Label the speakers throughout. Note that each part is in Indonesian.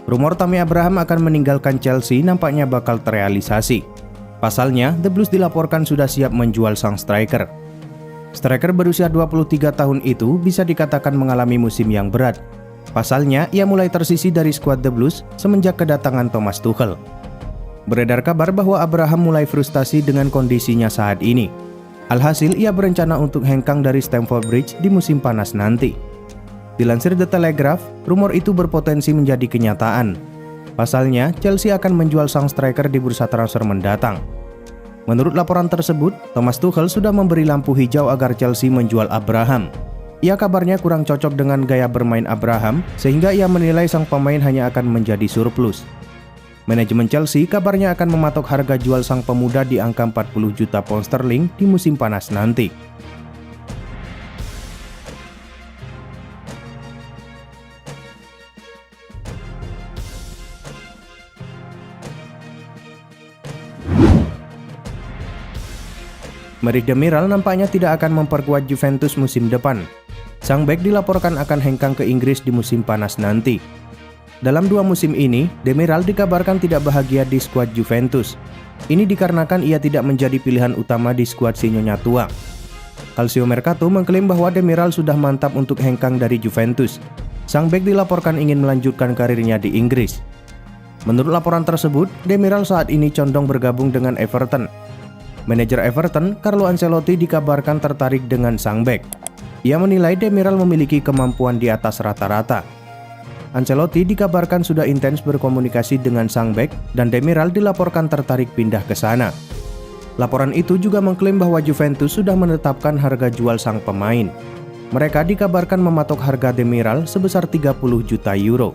Speaker 1: Rumor Tammy Abraham akan meninggalkan Chelsea nampaknya bakal terrealisasi. Pasalnya, The Blues dilaporkan sudah siap menjual sang striker. Striker berusia 23 tahun itu bisa dikatakan mengalami musim yang berat. Pasalnya, ia mulai tersisih dari skuad The Blues semenjak kedatangan Thomas Tuchel. Beredar kabar bahwa Abraham mulai frustasi dengan kondisinya saat ini. Alhasil, ia berencana untuk hengkang dari Stamford Bridge di musim panas nanti. Dilansir The Telegraph, rumor itu berpotensi menjadi kenyataan. Pasalnya, Chelsea akan menjual sang striker di bursa transfer mendatang. Menurut laporan tersebut, Thomas Tuchel sudah memberi lampu hijau agar Chelsea menjual Abraham. Ia kabarnya kurang cocok dengan gaya bermain Abraham, sehingga ia menilai sang pemain hanya akan menjadi surplus. Manajemen Chelsea kabarnya akan mematok harga jual sang pemuda di angka 40 juta pound sterling di musim panas nanti. Meric Demiral nampaknya tidak akan memperkuat Juventus musim depan. Sang bek dilaporkan akan hengkang ke Inggris di musim panas nanti. Dalam 2 musim ini, Demiral dikabarkan tidak bahagia di skuad Juventus. Ini dikarenakan ia tidak menjadi pilihan utama di skuad si Nyonya Tua. Calcio Mercato mengklaim bahwa Demiral sudah mantap untuk hengkang dari Juventus. Sang bek dilaporkan ingin melanjutkan karirnya di Inggris. Menurut laporan tersebut, Demiral saat ini condong bergabung dengan Everton. Manajer Everton, Carlo Ancelotti dikabarkan tertarik dengan sang bek. Ia menilai Demiral memiliki kemampuan di atas rata-rata. Ancelotti dikabarkan sudah intens berkomunikasi dengan sang bek dan Demiral dilaporkan tertarik pindah ke sana. Laporan itu juga mengklaim bahwa Juventus sudah menetapkan harga jual sang pemain. Mereka dikabarkan mematok harga Demiral sebesar 30 juta euro.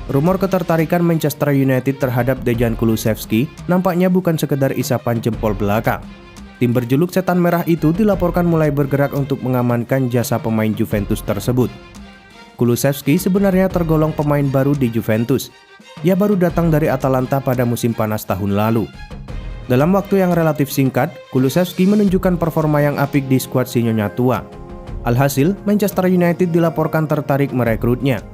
Speaker 1: Rumor ketertarikan Manchester United terhadap Dejan Kulusevski nampaknya bukan sekedar isapan jempol belaka. Tim berjuluk Setan Merah itu dilaporkan mulai bergerak untuk mengamankan jasa pemain Juventus tersebut. Kulusevski sebenarnya tergolong pemain baru di Juventus. Ia baru datang dari Atalanta pada musim panas tahun lalu. Dalam waktu yang relatif singkat, Kulusevski menunjukkan performa yang apik di skuad si Nyonya Tua. Alhasil, Manchester United dilaporkan tertarik merekrutnya.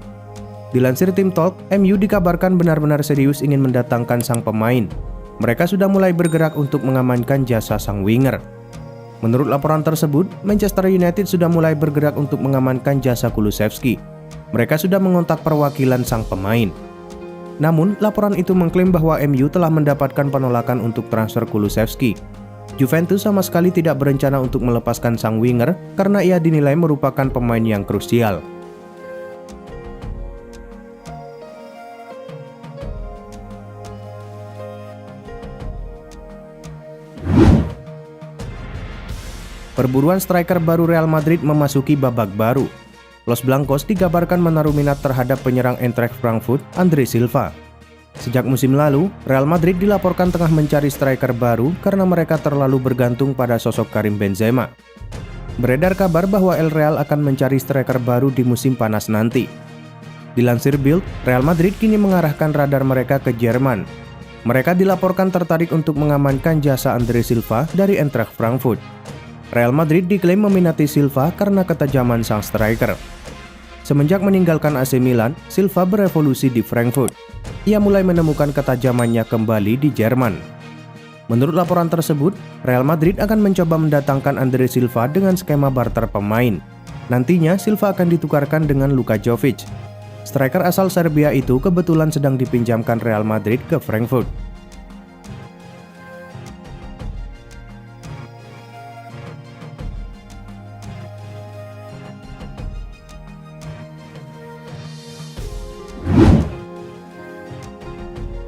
Speaker 1: Dilansir Tim Talk, MU dikabarkan benar-benar serius ingin mendatangkan sang pemain. Mereka sudah mulai bergerak untuk mengamankan jasa sang winger. Menurut laporan tersebut, Manchester United sudah mulai bergerak untuk mengamankan jasa Kulusevski. Mereka sudah mengontak perwakilan sang pemain. Namun, laporan itu mengklaim bahwa MU telah mendapatkan penolakan untuk transfer Kulusevski. Juventus sama sekali tidak berencana untuk melepaskan sang winger karena ia dinilai merupakan pemain yang krusial. Perburuan striker baru Real Madrid memasuki babak baru. Los Blancos dikabarkan menaruh minat terhadap penyerang Eintracht Frankfurt, Andre Silva. Sejak musim lalu, Real Madrid dilaporkan tengah mencari striker baru karena mereka terlalu bergantung pada sosok Karim Benzema. Beredar kabar bahwa El Real akan mencari striker baru di musim panas nanti. Dilansir Bild, Real Madrid kini mengarahkan radar mereka ke Jerman. Mereka dilaporkan tertarik untuk mengamankan jasa Andre Silva dari Eintracht Frankfurt. Real Madrid diklaim meminati Silva karena ketajaman sang striker. Semenjak meninggalkan AC Milan, Silva berevolusi di Frankfurt. Ia mulai menemukan ketajamannya kembali di Jerman. Menurut laporan tersebut, Real Madrid akan mencoba mendatangkan Andre Silva dengan skema barter pemain. Nantinya Silva akan ditukarkan dengan Luka Jovic. Striker asal Serbia itu kebetulan sedang dipinjamkan Real Madrid ke Frankfurt.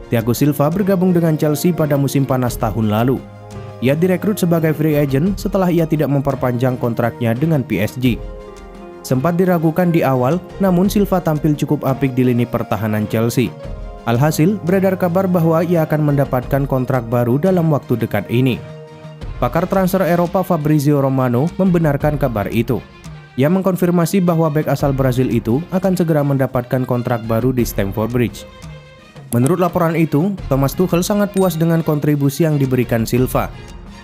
Speaker 1: Thiago Silva bergabung dengan Chelsea pada musim panas tahun lalu. Ia direkrut sebagai free agent setelah ia tidak memperpanjang kontraknya dengan PSG. Sempat diragukan di awal, namun Silva tampil cukup apik di lini pertahanan Chelsea. Alhasil, beredar kabar bahwa ia akan mendapatkan kontrak baru dalam waktu dekat ini. Pakar transfer Eropa Fabrizio Romano membenarkan kabar itu. Ia mengkonfirmasi bahwa bek asal Brazil itu akan segera mendapatkan kontrak baru di Stamford Bridge. Menurut laporan itu, Thomas Tuchel sangat puas dengan kontribusi yang diberikan Silva.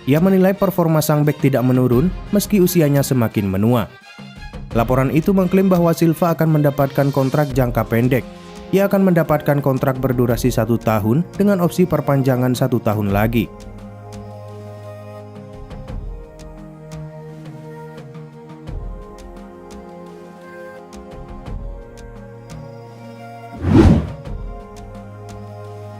Speaker 1: Ia menilai performa sang bek tidak menurun meski usianya semakin menua. Laporan itu mengklaim bahwa Silva akan mendapatkan kontrak jangka pendek. Ia akan mendapatkan kontrak berdurasi 1 tahun dengan opsi perpanjangan 1 tahun lagi.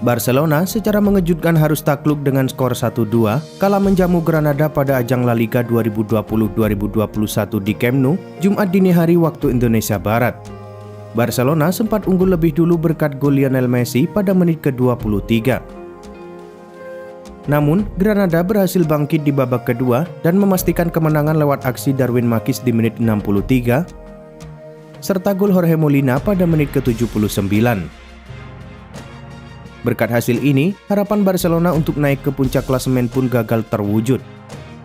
Speaker 1: Barcelona secara mengejutkan harus takluk dengan skor 1-2 kala menjamu Granada pada ajang La Liga 2020-2021 di Camp Nou, Jumat dini hari waktu Indonesia Barat. Barcelona sempat unggul lebih dulu berkat gol Lionel Messi pada menit ke-23. Namun, Granada berhasil bangkit di babak kedua dan memastikan kemenangan lewat aksi Darwin Machis di menit 63, serta gol Jorge Molina pada menit ke-79. Berkat hasil ini, harapan Barcelona untuk naik ke puncak klasemen pun gagal terwujud.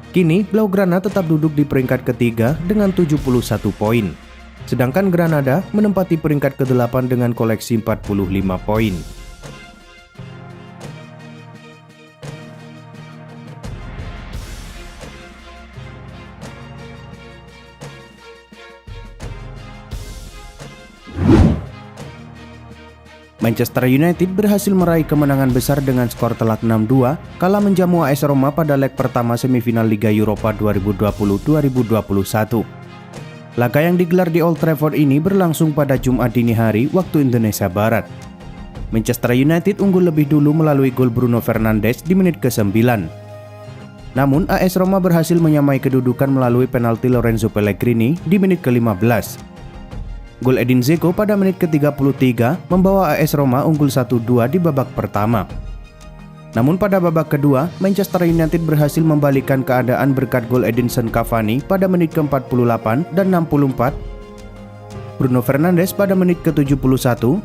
Speaker 1: Kini, Blaugrana tetap duduk di peringkat ketiga dengan 71 poin. Sedangkan Granada menempati peringkat ke-8 dengan koleksi 45 poin. Manchester United berhasil meraih kemenangan besar dengan skor telak 6-2 kala menjamu AS Roma pada leg pertama semifinal Liga Eropa 2020-2021. Laga yang digelar di Old Trafford ini berlangsung pada Jumat dini hari waktu Indonesia Barat. Manchester United unggul lebih dulu melalui gol Bruno Fernandes di menit ke-9. Namun AS Roma berhasil menyamai kedudukan melalui penalti Lorenzo Pellegrini di menit ke-15. Gol Edin Dzeko pada menit ke-33 membawa AS Roma unggul 1-2 di babak pertama. Namun pada babak kedua, Manchester United berhasil membalikkan keadaan berkat gol Edinson Cavani pada menit ke-48 dan 64, Bruno Fernandes pada menit ke-71,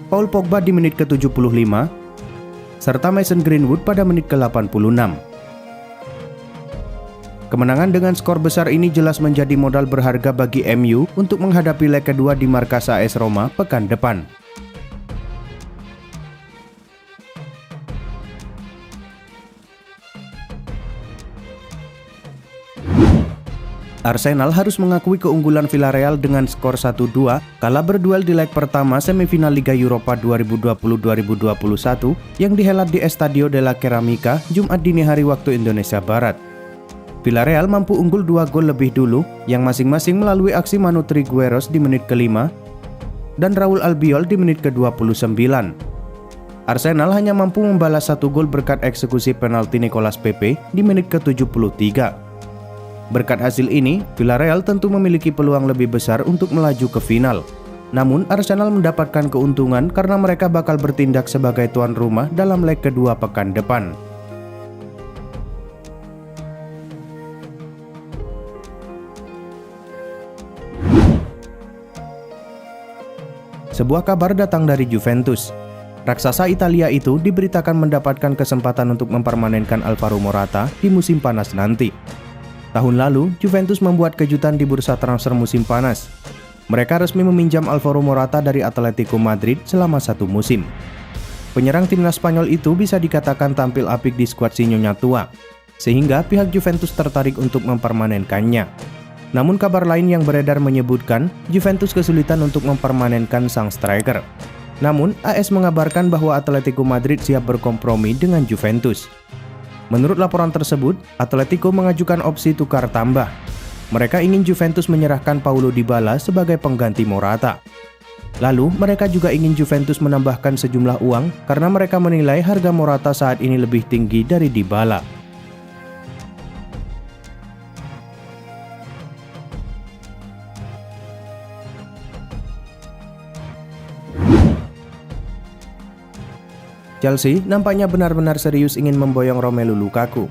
Speaker 1: Paul Pogba di menit ke-75, serta Mason Greenwood pada menit ke-86. Kemenangan dengan skor besar ini jelas menjadi modal berharga bagi MU untuk menghadapi leg kedua di markas AS Roma pekan depan. Arsenal harus mengakui keunggulan Villarreal dengan skor 1-2 kala berduel di leg pertama semifinal Liga Eropa 2020-2021 yang dihelat di Estadio de la Ceramica Jumat dini hari waktu Indonesia Barat. Villarreal mampu unggul 2 gol lebih dulu yang masing-masing melalui aksi Manu Trigueros di menit ke-5 dan Raul Albiol di menit ke-29. Arsenal hanya mampu membalas 1 gol berkat eksekusi penalti Nicolas Pepe di menit ke-73. Berkat hasil ini, Villarreal tentu memiliki peluang lebih besar untuk melaju ke final. Namun Arsenal mendapatkan keuntungan karena mereka bakal bertindak sebagai tuan rumah dalam leg kedua pekan depan. Sebuah kabar datang dari Juventus. Raksasa Italia itu diberitakan mendapatkan kesempatan untuk mempermanenkan Alvaro Morata di musim panas nanti. Tahun lalu, Juventus membuat kejutan di bursa transfer musim panas. Mereka resmi meminjam Alvaro Morata dari Atletico Madrid selama 1 musim. Penyerang timnas Spanyol itu bisa dikatakan tampil apik di skuad Sinyonya tua, sehingga pihak Juventus tertarik untuk mempermanenkannya. Namun kabar lain yang beredar menyebutkan Juventus kesulitan untuk mempermanenkan sang striker. Namun AS mengabarkan bahwa Atletico Madrid siap berkompromi dengan Juventus. Menurut laporan tersebut, Atletico mengajukan opsi tukar tambah. Mereka ingin Juventus menyerahkan Paulo Dybala sebagai pengganti Morata. Lalu mereka juga ingin Juventus menambahkan sejumlah uang karena mereka menilai harga Morata saat ini lebih tinggi dari Dybala. Chelsea nampaknya benar-benar serius ingin memboyong Romelu Lukaku.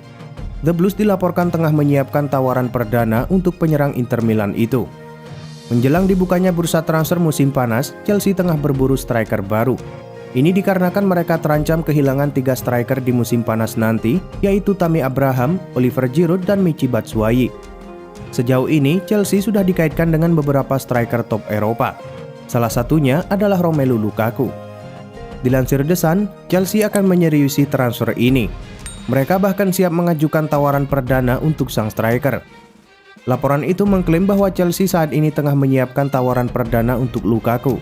Speaker 1: The Blues dilaporkan tengah menyiapkan tawaran perdana untuk penyerang Inter Milan itu. Menjelang dibukanya bursa transfer musim panas, Chelsea tengah berburu striker baru. Ini dikarenakan mereka terancam kehilangan 3 striker di musim panas nanti, yaitu Tammy Abraham, Oliver Giroud, dan Michy Batshuayi. Sejauh ini, Chelsea sudah dikaitkan dengan beberapa striker top Eropa. Salah satunya adalah Romelu Lukaku. Dilansir The Sun, Chelsea akan menyeriusi transfer ini. Mereka bahkan siap mengajukan tawaran perdana untuk sang striker. Laporan itu mengklaim bahwa Chelsea saat ini tengah menyiapkan tawaran perdana untuk Lukaku.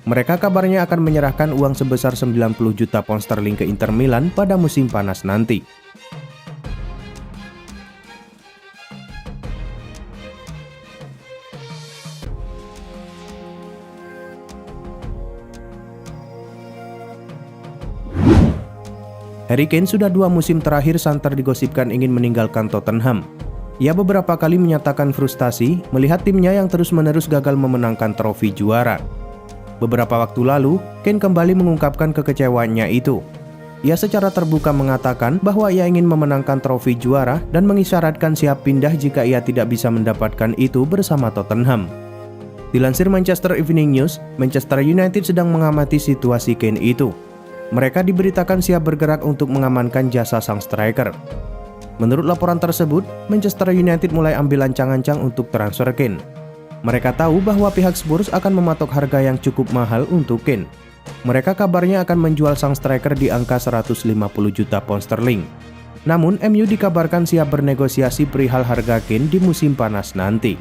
Speaker 1: Mereka kabarnya akan menyerahkan uang sebesar 90 juta pound sterling ke Inter Milan pada musim panas nanti. Harry Kane sudah 2 musim terakhir santer digosipkan ingin meninggalkan Tottenham. Ia beberapa kali menyatakan frustasi melihat timnya yang terus-menerus gagal memenangkan trofi juara. Beberapa waktu lalu, Kane kembali mengungkapkan kekecewaannya itu. Ia secara terbuka mengatakan bahwa ia ingin memenangkan trofi juara dan mengisyaratkan siap pindah jika ia tidak bisa mendapatkan itu bersama Tottenham. Dilansir Manchester Evening News, Manchester United sedang mengamati situasi Kane itu. Mereka diberitakan siap bergerak untuk mengamankan jasa sang striker. Menurut laporan tersebut, Manchester United mulai ambil ancang-ancang untuk transfer Kane. Mereka tahu bahwa pihak Spurs akan mematok harga yang cukup mahal untuk Kane. Mereka kabarnya akan menjual sang striker di angka 150 juta pound sterling. Namun, MU dikabarkan siap bernegosiasi perihal harga Kane di musim panas nanti.